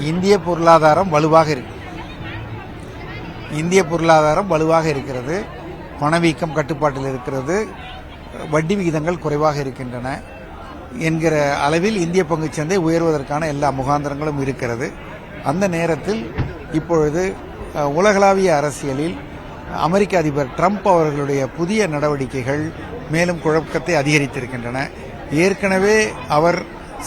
இந்திய பொருளாதாரம் வலுவாக இருக்கிறது. பணவீக்கம் கட்டுப்பாட்டில் இருக்கிறது. வட்டி விகிதங்கள் குறைவாக இருக்கின்றன என்கிற அளவில் இந்திய பங்குச்சந்தை உயர்வதற்கான எல்லா முகாந்திரங்களும் இருக்கிறது. அந்த நேரத்தில் இப்பொழுது உலகளாவிய அரசியலில் அமெரிக்க அதிபர் ட்ரம்ப் அவர்களுடைய புதிய நடவடிக்கைகள் மேலும் குழப்பத்தை அதிகரித்திருக்கின்றன. ஏற்கனவே அவர்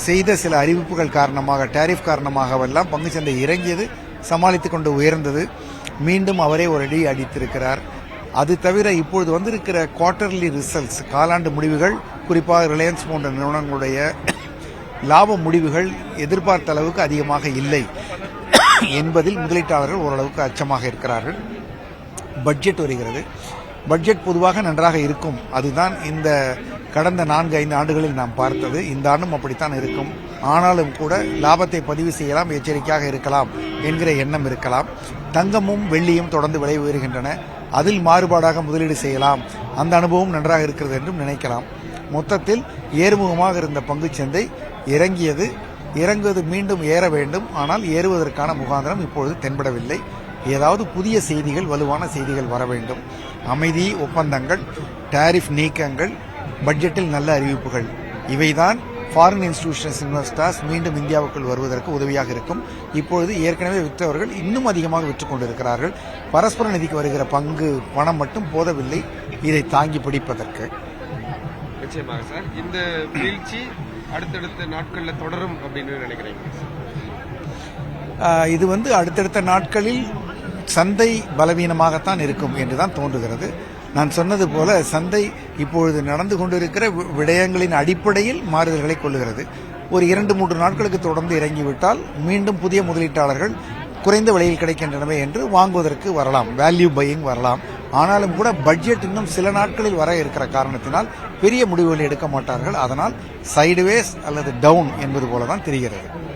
செய்த சில அறிவிப்புகள் காரணமாக, டாரிஃப் காரணமாகவெல்லாம் பங்குச்சந்தை இறங்கியது, சமாளித்துக் கொண்டு உயர்ந்தது. மீண்டும் அவரே ஒரு அடி அடித்திருக்கிறார். அது தவிர இப்பொழுது வந்திருக்கிற குவார்டர்லி ரிசல்ட்ஸ், காலாண்டு முடிவுகள், குறிப்பாக ரிலையன்ஸ் போன்ற நிறுவனங்களுடைய லாப முடிவுகள் எதிர்பார்த்த அளவுக்கு அதிகமாக இல்லை என்பதில் முதலீட்டாளர்கள் ஓரளவுக்கு அச்சமாக இருக்கிறார்கள். பட்ஜெட் வருகிறது. பட்ஜெட் பொதுவாக நன்றாக இருக்கும். அதுதான் இந்த கடந்த 4-5 ஆண்டுகளில் நாம் பார்த்தது. இந்த ஆண்டும் அப்படித்தான் இருக்கும். ஆனாலும் கூட லாபத்தை பதிவு செய்யலாம், எச்சரிக்கையாக இருக்கலாம் என்கிற எண்ணம் இருக்கலாம். தங்கமும் வெள்ளியும் தொடர்ந்து விலை உயர்கின்றன. அதில் மாறுபாடாக முதலீடு செய்யலாம், அந்த அனுபவம் நன்றாக இருக்கிறது என்றும் நினைக்கலாம். மொத்தத்தில் ஏறுமுகமாக இருந்த பங்குச்சந்தை இறங்குவது மீண்டும் ஏற வேண்டும். ஆனால் ஏறுவதற்கான முகாந்திரம் இப்பொழுது தென்படவில்லை. ஏதாவது புதிய செய்திகள், வலுவான செய்திகள் வர வேண்டும். அமைதி ஒப்பந்தங்கள், டாரிஃப் நீக்கங்கள், பட்ஜெட்டில் நல்ல அறிவிப்புகள், இவைதான் ஃபாரின் இன்ஸ்டிடியூஷன்ஸ் இன்வெஸ்டர்ஸ் மீண்டும் இந்தியாவுக்குள் வருவதற்கு உதவியாக இருக்கும். இப்பொழுது ஏற்கனவே விற்றவர்கள் இன்னும் அதிகமாக விற்றுக் கொண்டிருக்கிறார்கள். பரஸ்பர நிதிக்கு வருகிற பணம் மட்டும் போதவில்லை இதை தாங்கி பிடிப்பதற்கு. நிச்சயமாக சார், இந்த வீழ்ச்சி அடுத்தடுத்த நாட்களில் தொடரும் அப்படின்னு நினைக்கிறீங்க? இது அடுத்தடுத்த நாட்களில் சந்தை பலவீனமாகத்தான் இருக்கும் என்றுதான் தோன்றுகிறது. நான் சொன்னது போல சந்தை இப்பொழுது நடந்து கொண்டிருக்கிற விடயங்களின் அடிப்படையில் மாறுதல்களை கொள்ளுகிறது. ஒரு 2-3 நாட்களுக்கு தொடர்ந்து இறங்கிவிட்டால் மீண்டும் புதிய முதலீட்டாளர்கள் குறைந்த விலையில் கிடைக்கின்றனவே என்று வாங்குவதற்கு வரலாம், வேல்யூ பையிங் வரலாம். ஆனாலும் கூட பட்ஜெட் இன்னும் சில நாட்களில் வர இருக்கிற காரணத்தினால் பெரிய முடிவுகளை எடுக்க மாட்டார்கள். அதனால் சைடுவேஸ் அல்லது டவுன் என்பது போலதான் தெரிகிறது.